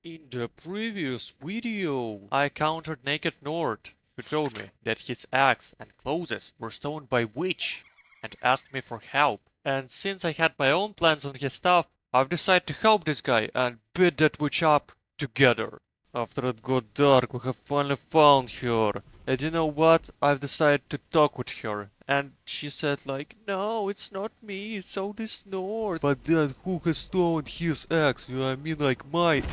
In the previous video, I encountered Naked Nord, who told me that his axe and clothes were stolen by witch, and asked me for help. And since I had my own plans on his stuff, I've decided to help this guy and beat that witch up together. After it got dark, we have finally found her. And you know what? I've decided to talk with her. And she said like, no, it's not me, it's all this Nord. But then who has stolen his axe? You know, I mean like mine.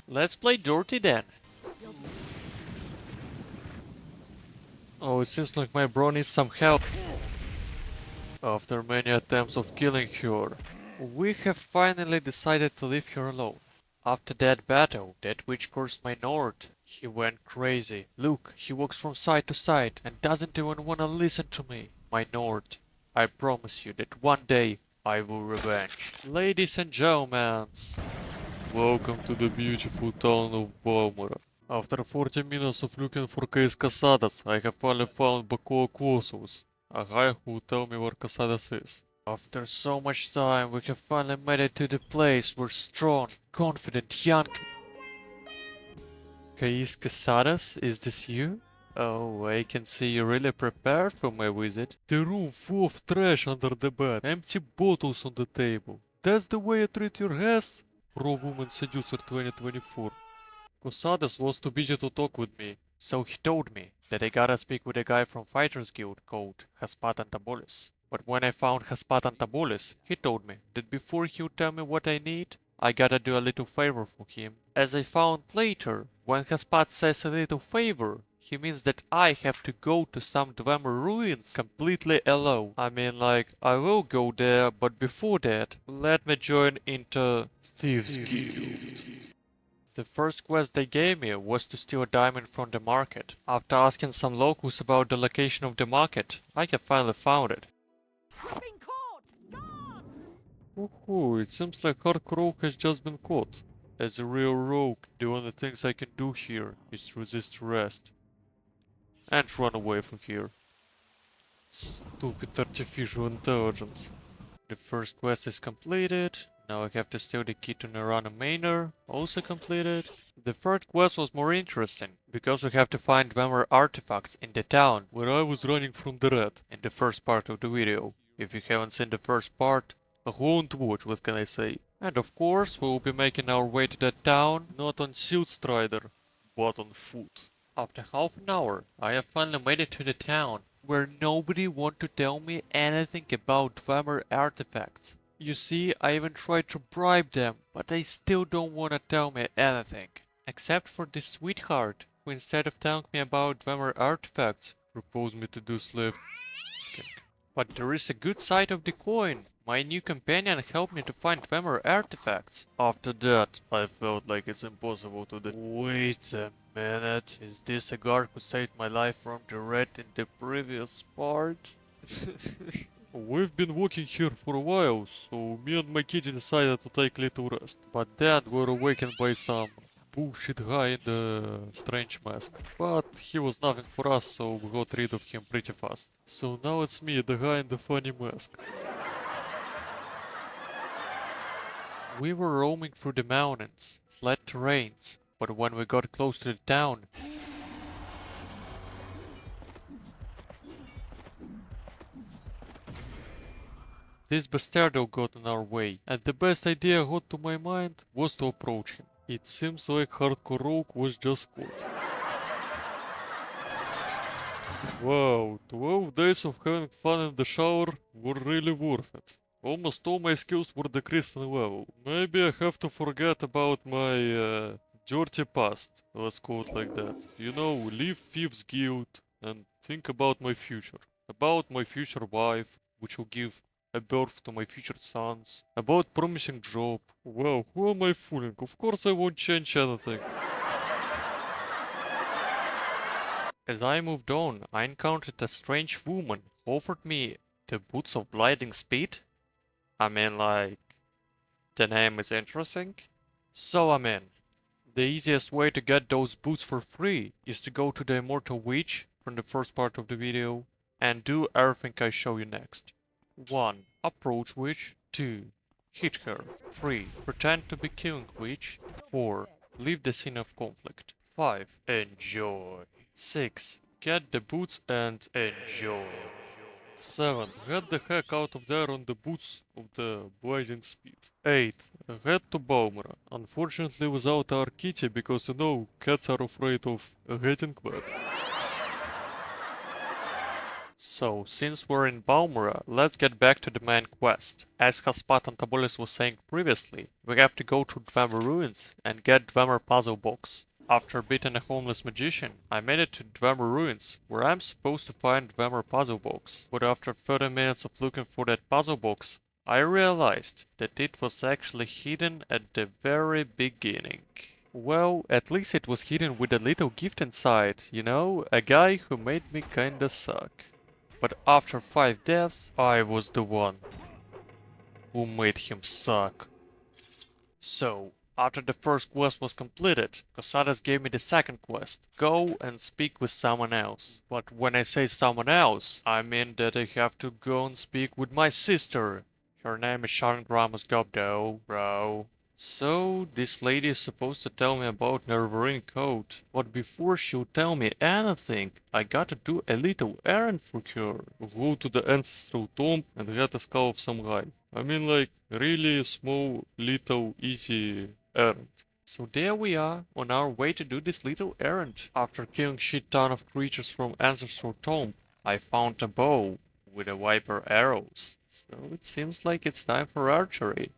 Let's play dirty then. Oh, it seems like my bro needs some help. After many attempts of killing her, we have finally decided to leave her alone. After that battle, that witch cursed my Nord. He went crazy. Look, he walks from side to side and doesn't even wanna listen to me. My Nord, I promise you that one day I will revenge. Ladies and gentlemen, welcome to the beautiful town of Balmora. After 40 minutes of looking for case Casadas, I have finally found Bacoa Quosus, a guy who will tell me where Casadas is. After so much time, we have finally made it to the place where strong, confident, young... Case Casadas, is this you? Oh, I can see you're really prepared for my visit. The room full of trash under the bed, empty bottles on the table. That's the way you treat your guests? Pro Woman Seducer 2024. Casadas was too busy to talk with me, so he told me that I gotta speak with a guy from Fighters Guild called Haspat Antabolis. But when I found Haspat Antabolis, he told me that before he would tell me what I need, I gotta do a little favor for him. As I found later, when Haspat says a little favor, he means that I have to go to some Dwemer ruins completely alone. I mean, like, I will go there, but before that, let me join into Thieves Guild. The first quest they gave me was to steal a diamond from the market. After asking some locals about the location of the market, I have finally found it. Been caught! Guards! Woohoo, it seems like Hardcore Rogue has just been caught. As a real rogue, the only things I can do here is resist arrest. And run away from here. Stupid artificial intelligence. The first quest is completed. Now I have to steal the key to Nirana Manor, also completed. The third quest was more interesting, because we have to find memory artifacts in the town where I was running from the rat in the first part of the video. If you haven't seen the first part, won't watch, what can I say. And of course, we will be making our way to that town, not on Suit Strider, but on foot. After half an hour, I have finally made it to the town, where nobody want to tell me anything about Dwemer artifacts. You see, I even tried to bribe them, but they still don't wanna tell me anything. Except for this sweetheart, who instead of telling me about Dwemer artifacts, proposed me to do slave king. But there is a good side of the coin. My new companion helped me to find Dwemer artifacts. After that, I felt like it's impossible to Wait a minute. Is this a guard who saved my life from the rat in the previous part? We've been working here for a while, so me and my kitty decided to take a little rest. But then we were awakened by some bullshit guy in the strange mask. But he was nothing for us, so we got rid of him pretty fast. So now it's me, the guy in the funny mask. We were roaming through the mountains, flat terrains, but when we got close to the town, this bastardo got in our way, and the best idea got to my mind was to approach him. It seems like Hardcore Rogue was just caught. Wow, 12 days of having fun in the shower were really worth it. Almost all my skills were decreased in level. Maybe I have to forget about my dirty past, let's call it like that. You know, leave Thieves Guild and think about my future. About my future wife, which will give a birth to my future sons. About promising job. Well, who am I fooling? Of course I won't change anything. As I moved on, I encountered a strange woman who offered me the boots of blinding speed. I mean, like, the name is interesting. So I'm in. The easiest way to get those boots for free is to go to the Immortal Witch from the first part of the video and do everything I show you next. 1. Approach Witch. 2. Hit her. 3. Pretend to be killing witch. 4. Leave the scene of conflict. 5. Enjoy. 6. Get the boots and enjoy. 7. Get the heck out of there on the boots of the blazing speed. 8. Head to Balmora. Unfortunately without our kitty because you know, cats are afraid of getting wet. So, since we're in Balmora, let's get back to the main quest. As Haspat Antabolis was saying previously, we have to go to Dwemer Ruins and get Dwemer puzzle box. After beating a homeless magician, I made it to Dwemer Ruins, where I'm supposed to find Dwemer puzzle box. But after 30 minutes of looking for that puzzle box, I realized that it was actually hidden at the very beginning. Well, at least it was hidden with a little gift inside, you know, a guy who made me kinda suck. But after 5 deaths, I was the one who made him suck. So, after the first quest was completed, Cosades gave me the second quest. Go and speak with someone else. But when I say someone else, I mean that I have to go and speak with my sister. Her name is Sharon Ramos Gobdo, bro. So, this lady is supposed to tell me about Nervarine code, but before she'll tell me anything, I gotta do a little errand for her. Go to the ancestral tomb and get a skull of some guy. I mean like, really small, little, easy errand. So there we are, on our way to do this little errand. After killing shit ton of creatures from ancestral tomb, I found a bow with a viper arrows. So it seems like it's time for archery.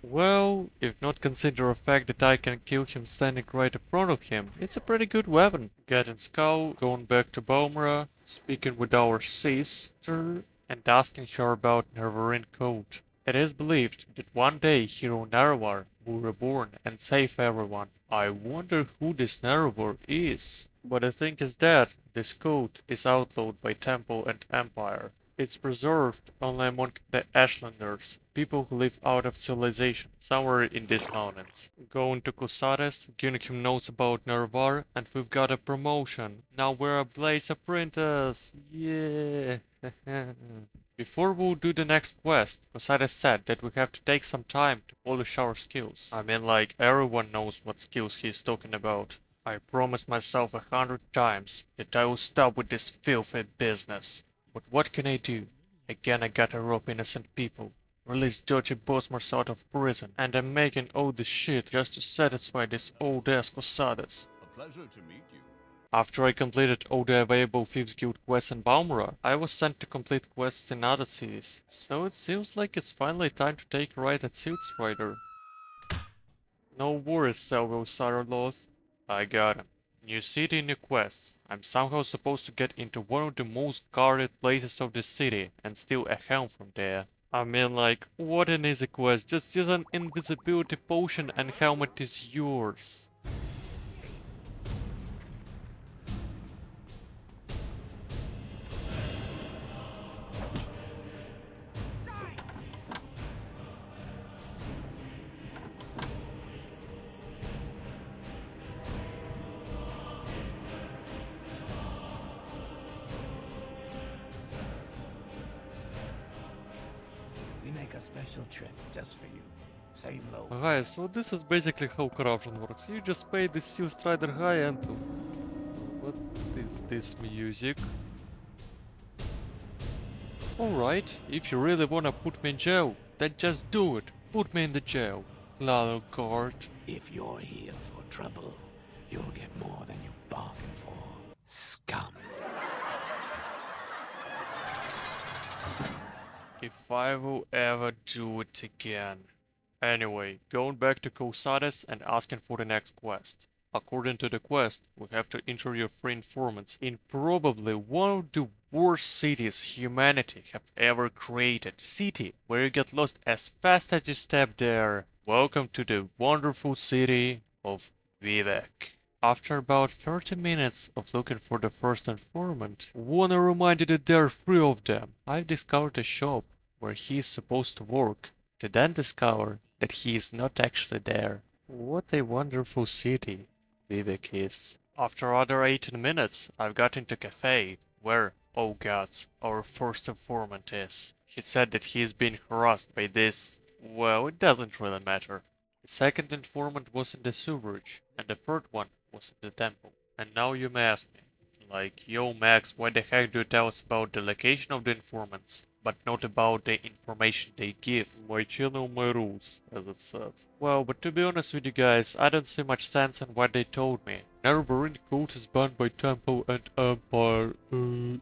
Well, if not consider the fact that I can kill him standing right in front of him, it's a pretty good weapon. Getting Skull, going back to Balmora, speaking with our sister, and asking her about Nervarine code. It is believed that one day Hero Narvar will reborn and save everyone. I wonder who this Narvar is. But the thing is that this code is outlawed by Temple and Empire. It's preserved only among the Ashlanders, people who live out of civilization, somewhere in these mountains. Going to Cosades, giving him notes about Nervar, and we've got a promotion. Now we're a Blaze Apprentice! Yeah! Before we'll do the next quest, Cosades said that we have to take some time to polish our skills. I mean like, everyone knows what skills he's talking about. I promised myself 100 times that I will stop with this filthy business. But what can I do? Again I gotta rob innocent people, release dirty bossmars out of prison, and I'm making all this shit just to satisfy this old-ass Cosades. A pleasure to meet you. After I completed all the available Thieves Guild quests in Balmora, I was sent to complete quests in other cities. So it seems like it's finally time to take a ride at Siltstrider. No worries, Selvo Saraloth. I got him. New city, new quests. I'm somehow supposed to get into one of the most guarded places of the city and steal a helm from there. I mean like, what an easy quest, just use an invisibility potion and helmet is yours. We make a special trip just for you. Same low. Guys, so this is basically how corruption works. You just pay the Steel Strider guy and... What is this music? Alright, if you really wanna put me in jail, then just do it. Put me in the jail. Little guard. If you're here for trouble, you'll get more than you bargained for. Scum. If I will ever do it again. Anyway, going back to Cosades and asking for the next quest. According to the quest, we have to interview 3 informants in probably one of the worst cities humanity have ever created. City where you get lost as fast as you step there. Welcome to the wonderful city of Vivek. After about 30 minutes of looking for the first informant, wanna remind you that there are 3 of them. I've discovered a shop where he is supposed to work, to then discover that he is not actually there. What a wonderful city Vivek is. After other 18 minutes, I've got into cafe, where, Oh gods, our first informant is. He said that he is being harassed by this. Well, it doesn't really matter. The second informant was in the sewerage, and the third one was in the temple. And now you may ask me, like, yo Max, why the heck do you tell us about the location of the informants, but not about the information they give? My channel, my rules, as it said. Well, but to be honest with you guys, I don't see much sense in what they told me. Nerevarine cult is banned by Temple and Empire.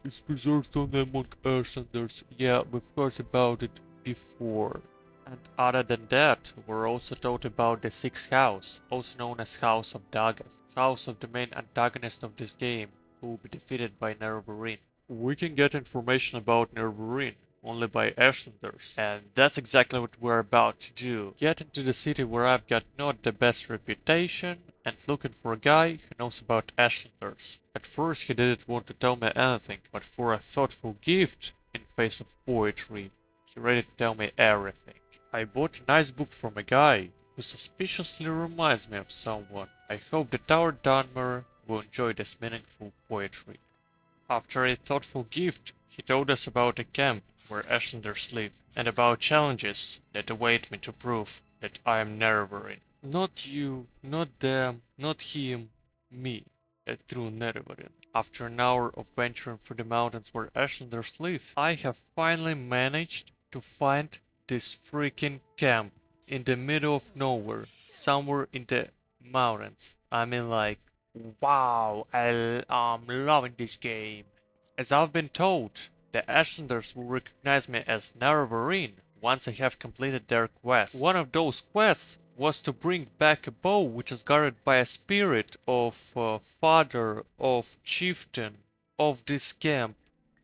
It's preserved only among Ascenders. Yeah, we've heard about it before. And other than that, we're also taught about the Sixth House, also known as House of Daggeth, house of the main antagonist of this game, who will be defeated by Nerevarine. We can get information about Nerevarine only by Ascenders, and that's exactly what we're about to do. Get into the city where I've got not the best reputation, and looking for a guy who knows about Ascenders. At first he didn't want to tell me anything, but for a thoughtful gift in face of poetry, he ready to tell me everything. I bought a nice book from a guy who suspiciously reminds me of someone. I hope that our Dunmer will enjoy this meaningful poetry. After a thoughtful gift, he told us about a camp where Ascenders live, and about challenges that await me to prove that I am Nerevarine. Not you, not them, not him, me, a true Nerevarine. After an hour of venturing through the mountains where Ascenders live, I have finally managed to find this freaking camp in the middle of nowhere, somewhere in the mountains. I mean, like, wow, I'm loving this game. As I've been told, the Ascenders will recognize me as Nerevarine once I have completed their quest. One of those quests was to bring back a bow which is guarded by a spirit of father, of chieftain, of this camp.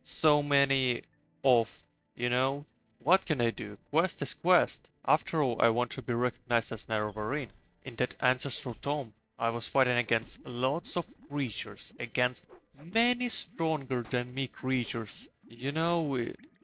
So many of, you know? What can I do? Quest is quest. After all, I want to be recognized as Nerevarine. In that ancestral tomb, I was fighting against lots of creatures, against many stronger than me creatures. You know,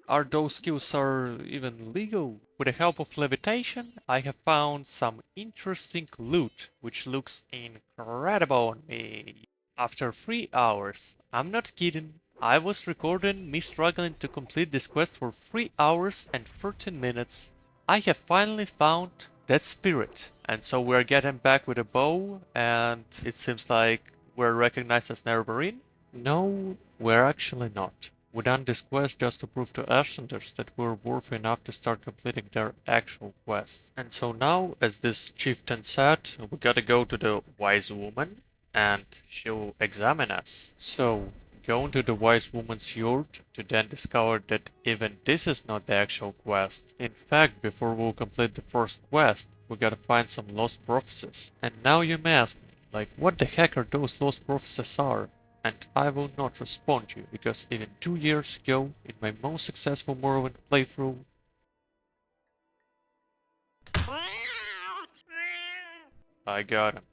are those skills are even legal? With the help of levitation, I have found some interesting loot, which looks incredible on me. After 3 hours, I'm not kidding, I was recording me struggling to complete this quest for 3 hours and 13 minutes. I have finally found that spirit. And so we're getting back with a bow, and it seems like we're recognized as Nerevarine? No, we're actually not. We done this quest just to prove to Ascenders that we're worthy enough to start completing their actual quest. And so now, as this chieftain said, we gotta go to the wise woman, and she'll examine us. So, go into the wise woman's yurt to then discover that even this is not the actual quest. In fact, before we'll complete the first quest, we gotta find some lost prophecies. And now you may ask me, like, what the heck are those lost prophecies are? And I will not respond to you, because even 2 years ago, in my most successful Morrowind playthrough, I got him.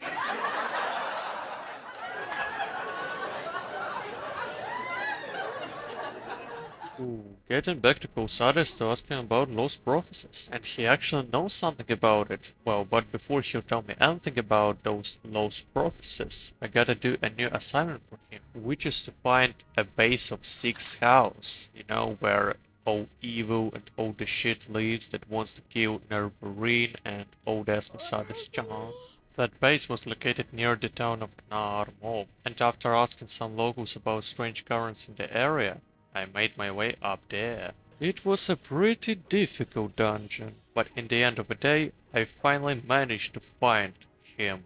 Ooh, getting back to Cosades to ask him about lost prophecies. And he actually knows something about it. Well, but before he'll tell me anything about those lost prophecies, I gotta do a new assignment for him, which is to find a base of Sixth House. You know, where all evil and all the shit lives that wants to kill Nerevarine and old ass Cosades John. That base was located near the town of Narmo, and after asking some locals about strange currents in the area, I made my way up there. It was a pretty difficult dungeon, but in the end of the day, I finally managed to find him,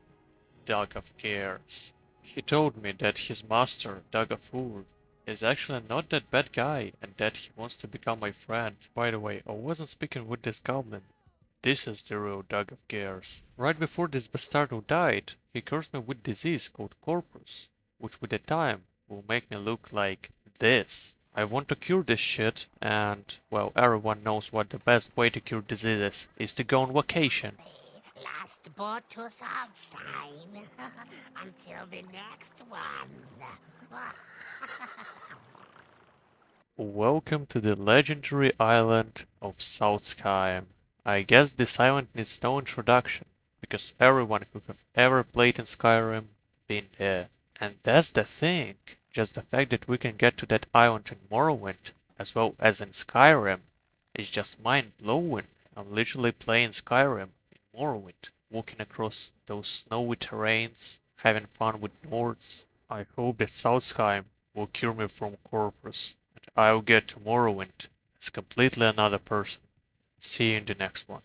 Dog of Cares. He told me that his master, Dagafur, is actually not that bad guy, and that he wants to become my friend. By the way, I wasn't speaking with this goblin. This is the real Dog of Cares. Right before this bastardo died, he cursed me with disease called Corpus, which with the time will make me look like this. I want to cure this shit, and, well, everyone knows what the best way to cure diseases is to go on vacation. Last boat to Salzstein. Until the next one. Welcome to the legendary island of Salzheim. I guess this island needs no introduction, because everyone who have ever played in Skyrim been there. And that's the thing. Just the fact that we can get to that island in Morrowind, as well as in Skyrim, is just mind-blowing. I'm literally playing Skyrim in Morrowind, walking across those snowy terrains, having fun with Nords. I hope that Southsheim will cure me from Corpus, and I'll get to Morrowind as completely another person. See you in the next one.